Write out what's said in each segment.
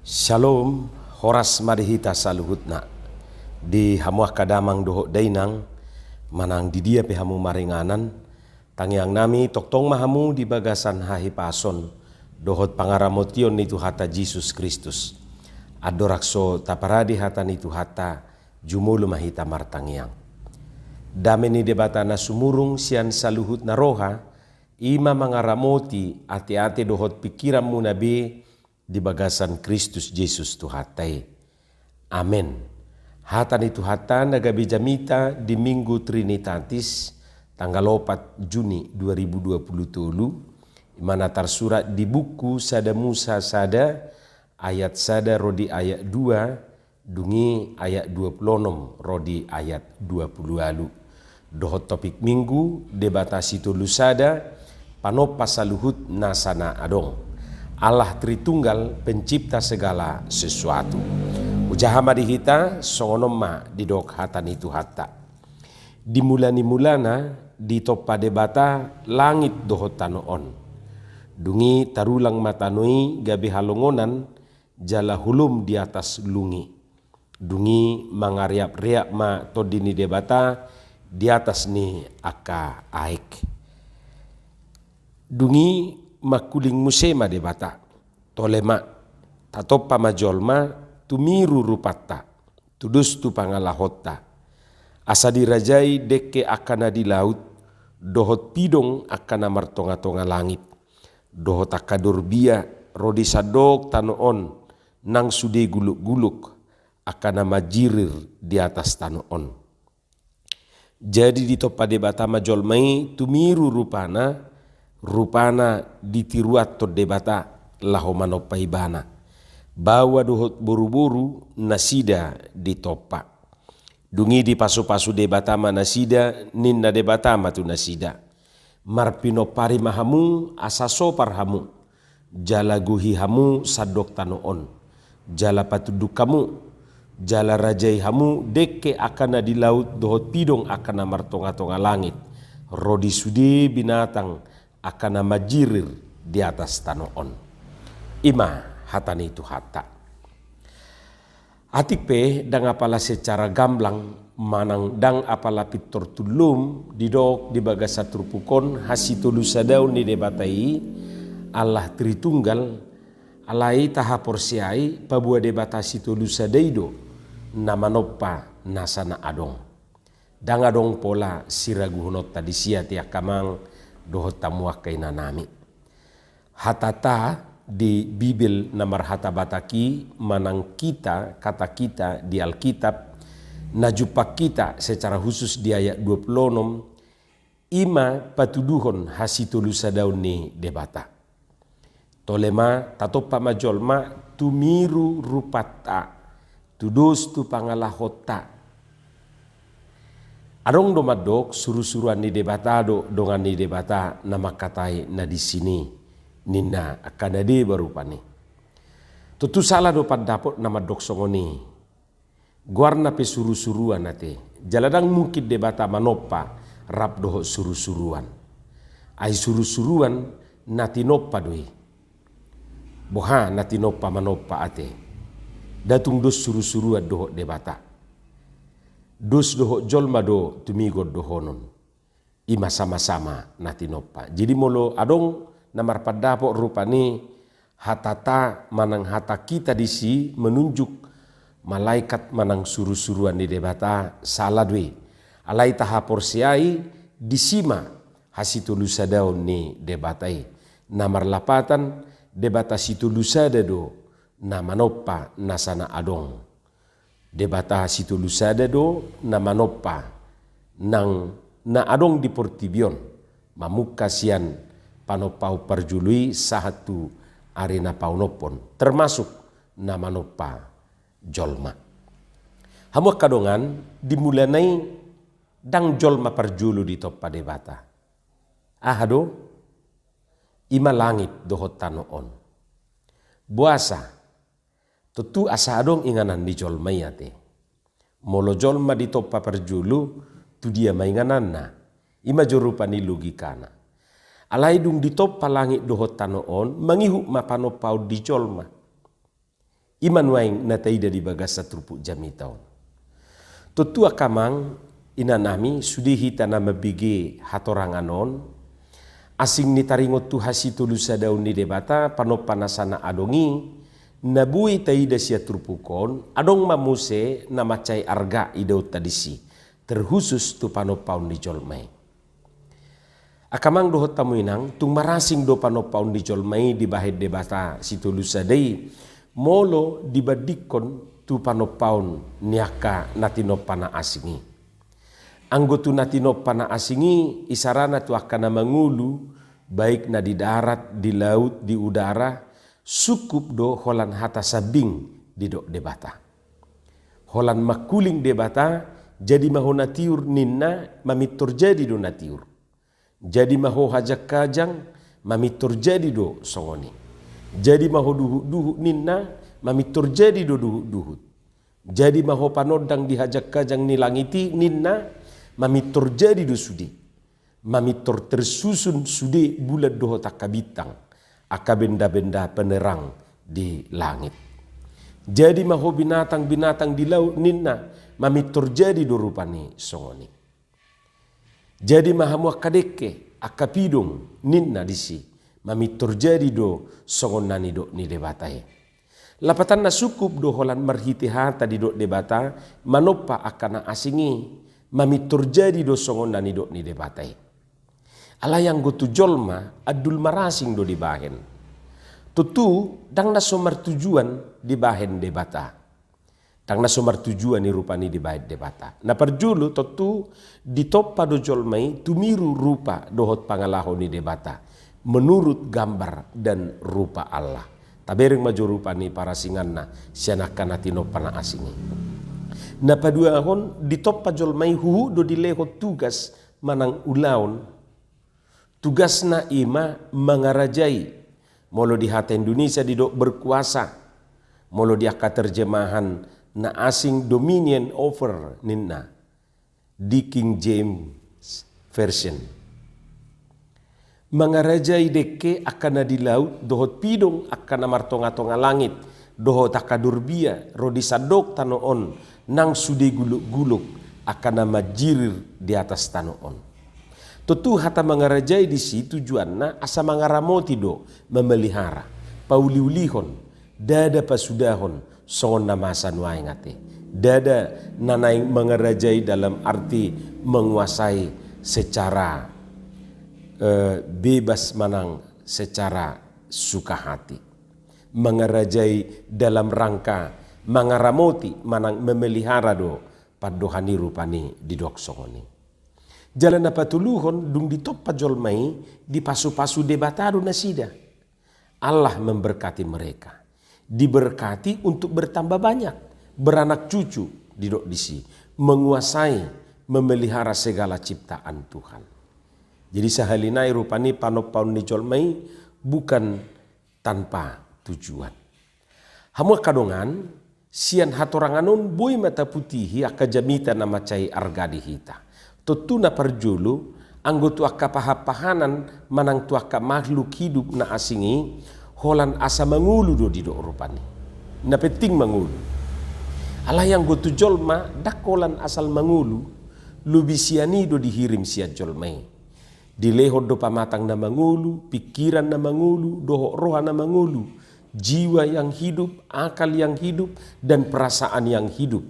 Shalom, horas madihita saluhutna. Di hamuah kadamang dohok dainang, manang di dia pehamu maringanan, tangiang nami toktong mahamu di bagasan hahi pason, dohot pangaramotion itu hata Yesus Kristus. Adorakso taparadi hata itu hata, jumulu mahita martangiang. Dameni debata na sumurung sian saluhut na roha, ima mangaramoti ati-ati dohot pikiran mu nabi, di bagasan Kristus Yesus Tuhatai. Amin. Hatan itu hatan nagabi jamita di Minggu Trinitatis tanggal 4 Juni 2020 mana tersurat di buku Sada Musa Sada ayat Sada rodi ayat 2 dungi ayat 26 rodi ayat 20 lalu. Dohot topik minggu debatasi tulu sada panopa saluhut nasana adong. Allah Tritunggal pencipta segala sesuatu. Ujahama dihita songonoma didok hatan itu hatta. Dimulani-mulana di topa debata langit dohot tanoon. Dungi tarulang matanui gabi halongonan jala hulum di atas lungi. Dungi mangariap-riap ma todini debata di atas ni aka aik. Dungi makuling musema debata tolema tatopa majolma tumiru rupata tudus tu pangalahota asa dirajai deke akana di laut dohot pidong akana martonga-tonga langit dohot akadorbia rodi sadok tanoon nang sude guluk-guluk akana majirir di atas tanoon. Jadi di topa debata majolmai tumiru rupana ditiruat to debata laho manopaibana bawa dohot buru-buru nasida di topa dungi di pasu-pasu debata nasida ninna debata tu nasida marpino pari mahamu asaso parhamu jala guhi hamu sadok tanoon jala patuduk kamu jala rajai hamu deke akana di laut dohot pidong akana martonga-tonga langit rodi sudi binatang akana majirir di atas tanoon. Ima hatan itu hata. Atipe dang apala secara gamblang manang dang apala pitor tulum didok di bagasa turpukon hasitulu sadaun di debatai Allah Tritunggal alai taha porsiai pabua debata situlu sadaido namanoppa nasana adong. Dang adong pola siraguhunot tadi sia tiak kamang dohot tamuak kaina nami. Hatata di Bibil namar hata bataki manang kita kata kita di Alkitab najupak kita secara khusus di ayat 26 ima patuduhon hasitulu sadaun ni debata. Tolema tatopa majolma tumiru rupata tudus tu pangalahota. Adong domadok suruh-suruan ni debatado dongan ni debata nama katai na di sini nina akadade baru pani. Tutu salah dopat dapot nama dok songoni. Guarna pe suruh-suruan nate. Jaladang mungkin debata manopa rap dohot suruh-suruan. Ai suruh-suruan nati nopa doi. Boha nati nopa manopa ate. Datung dos suruh-suruan dohot debata. Dus dohok jolma do tumigod dohonon ima sama-sama natinopa. Jadi molo adong namar padapok rupani hatata manang hata kita disi menunjuk malaikat manang suruh-suruan di debata saladwi alai taha porsiai disima hasitulu sadaun ni debatai namar lapatan debata situlu sadado namanopa nasana adong. Debata situlu sadado na manopa nang na adong di portibion mamuka sian panopau parjului sahatu arena paunopon termasuk na manopa jolma. Hamuak kadongan dimulanai dang jolma parjulu di topa debata. Ahado ima langit dohot tanoon. Buasa tutu asa adong inganan di jolma yate. Molo jolma di topa perjulu tu dia mainganan na. Ima jorupa ni logikana. Alai dung di topa langit dohot tanoon mangihu mapanopau di jolma. iman waing na taida di bagas satrupu jami taon. Tutua kamang inanami sudihi tanah mabigi hatoranganon asing ni taringot tu hasi tulusa daun ni debata panopanasana adongi nabui taida sia trupukon adong mamuse na macai arga idau tadisi terkhusus tu panopaun di jolmai. Akamang dohot tamuinang tung marasing do panopaun di jolmai di bahid debata si tulusa dei molo dibadikon tu panopaun niaka natinopana asingi. Anggotu natinopana asingi isarana tu akana mangulu baik na di darat, di laut, di udara sukup do holan hata sabing di dok debata. Holan makuling debata jadi maho natiur ninna mamitur jadi do natiur. Jadi maho hajak kajang mamitur jadi do songoni. Jadi maho duhut ninna mamitur jadi do duhut. Jadi maho panodang dihajak kajang nilangiti ninna mamitur jadi do sudi. Mamitur tersusun sudi bulat doho takabitang. Aka benda-benda penerang di langit. Jadi maho binatang-binatang di laut ninna mamitur jadi do rupani songoni. Jadi mahamu akadeke akapidong ninna disi mamitur jadi do songon nani do ni debatai. Lapatan na sukup do holan marhiti hata di do debata manopa akana asingi mamitur jadi do songon nani do ni debatai. Ala yang gotu jolma adul marasing do di bahen. Tutu dang na somar tujuan di bahen debata. Dang na somar tujuan ni rupani di bahen debata. Na perjulu tutu di toppa do jolmai tumiru rupa dohot pangalaho ni debata. Menurut gambar dan rupa Allah. Tabereng maju rupani para singanna sianakan natinopana asingi. Na padua hon di toppa jolmai huhu do dileho tugas manang ulaun. Tugas na ima mangarajai. Molo di hati Indonesia di dok berkuasa. Molo di akad terjemahan na asing dominion over ninna. Di King James Version. Mangarajai deke akan di laut dohot pidong akan martonga-tonga langit dohot akadurbia rodi sadok tanoon nang sude guluk-guluk akan majirir di atas tanoon. Tutu hata mangarajai di situ tujuanna asa mangaramoti do memelihara pauliulihon dada pasudahon songon namasan waingate dada nanai mangarajai dalam arti menguasai secara bebas manang secara suka hati. Mangarajai dalam rangka mangaramoti manang memelihara do padohani rupani di dok songoni. Jalan apa tuluhon dung di toppa jolmai di pasu-pasu debatado nasida. Allah memberkati mereka. Diberkati untuk bertambah banyak. Beranak cucu di dok disi. Menguasai, memelihara segala ciptaan Tuhan. Jadi sahalinai rupani panopaun ni jolmai bukan tanpa tujuan. Hamu kadongan sian hatoranganon boy mata putihi akajamita nama cai argadi hita. Tutuna perjulu anggotu akka pahapahanan manang tu akka makhluk hidup na asingi holan asa mangulu do di do rupani. Na penting mangulu. Ala yang gotu jolma dakolan asal mangulu lubisiani do dihirim sia jolmai. Dileho do pamatang na mangulu, pikiran na mangulu, doho roha na mangulu, jiwa yang hidup, akal yang hidup, dan perasaan yang hidup.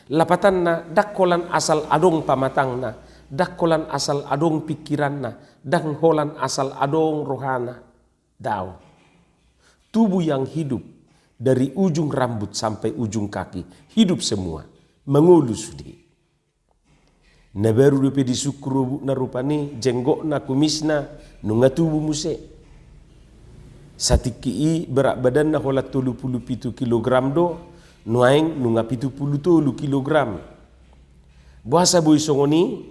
Lapatan na dakolan asal adong pamatang na, dakolan asal adong pikiran na, dangholan asal adong rohana. Daw. Tubuh yang hidup dari ujung rambut sampai ujung kaki, hidup semua, mangulu sudi. Na baru dupe di sukru na rupani jenggok na kumisna nunga tubuh muse. Satiki berat badan na hola 37 kilogram do nuaing nunga 73 kilogram. Buasa boy songoni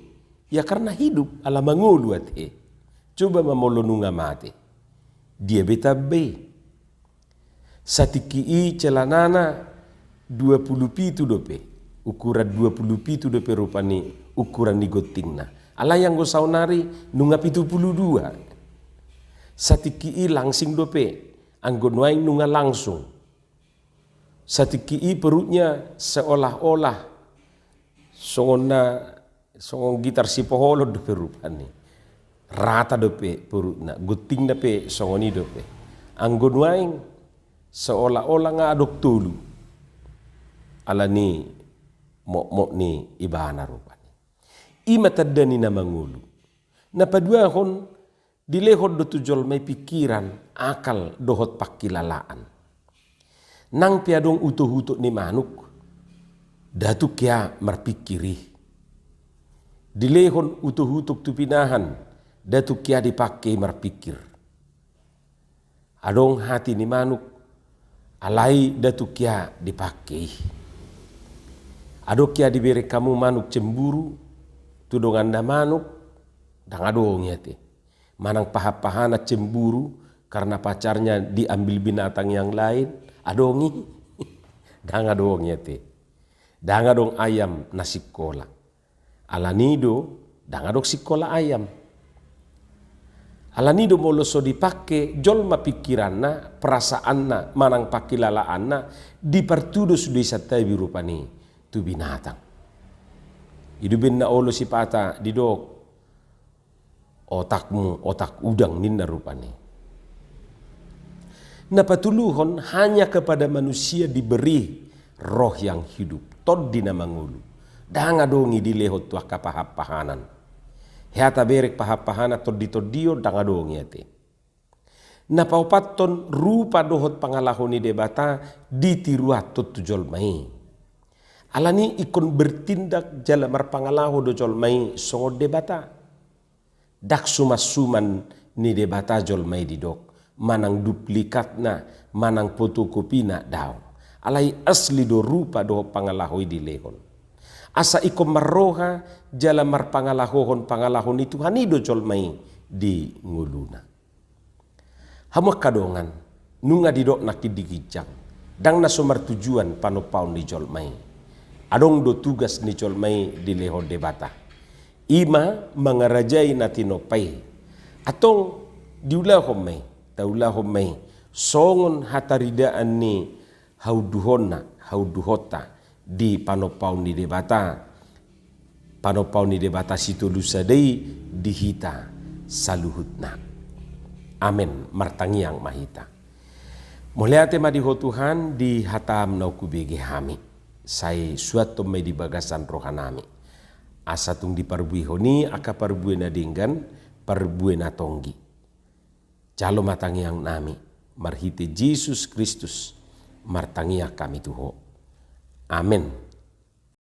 ya karena hidup ala mangulu ate. Coba mamolo nunga mate. Dia beta be. Satiki celanana 27 dope. Ukuran 27 dope rupani ukuran nigotingna. Ala yang go saunari nunga 72. Satiki langsing dope. Anggo nuaing nunga langsung. Satiki perutnya seolah-olah songon gitar si poholo dope rupani. Rata dope perutna, guting dope songoni dope. Anggon waing seolah-olah ngadok tulu. Alani mok ni ibana rupani. Ima tadani na mangulu. Napadua hon dilehot do tujol may pikiran akal dohot pakilalaan. Nang piadong utuh-utuh ni manuk, datu kya marpikiri. Dilehon utuh-utuh tu pinahan, datu kya dipakai marpikir. Adong hati ni manuk, alai datu kya dipakai. Ado kya diberi kamu manuk cemburu, tudongan da manuk, dang adong yate. Manang pahapahana cemburu karena pacarnya diambil binatang yang lain. Adongi, danga dong yate. Danga dong ayam na sikola. Alanido, danga dong sikola ayam. Alanido moloso dipake jolma pikiranna, perasaanna, manang pakilalaanna, dipartudo sudah satai birupani tu binatang. Idubin na olo si pata didok otakmu, otak udang ninna rupani. Napatuluhon hanya kepada manusia diberi roh yang hidup. Tod di namangulu. Danga dongi dilehot tuah kapahapahanan. Heata berek pahapahana tod di todio danga dongi ate. Napaupaton rupa dohot pangalahoni debata ditiruat tot tujol mai. Alani ikon bertindak jalamar pangalaho dojol mai songo debata. Dak sumas-suman ni debata jol mai didok. Manang duplikatna, manang fotokopina daw. Alai asli do rupa do pangalahoi di lehon. Asa iko maroha jala mar pangalahon itu hanido jol mai di nguluna. Hamak kadongan nunga didok nakidikijang. Dang na sumar tujuan panopaun di jol mai. Adong do tugas ni jol mai di lehon debata. Ima mangarajai natinopai. Atong diulahom mai. Taulah homai songon hataridaan ni hauduhota di panopau ni debata situ lusadei dihita saluhutna. Amen martangiang mahita. Muliate madiho Tuhan di hatam nauku bege hami. Sai suatu mai di bagasan rohanami. Asatung di parbuihoni aka parbuena dinggan parbuena tonggi. Jalo matangiang nami, marhiti Yesus Kristus, martangia kami tuho. Amin.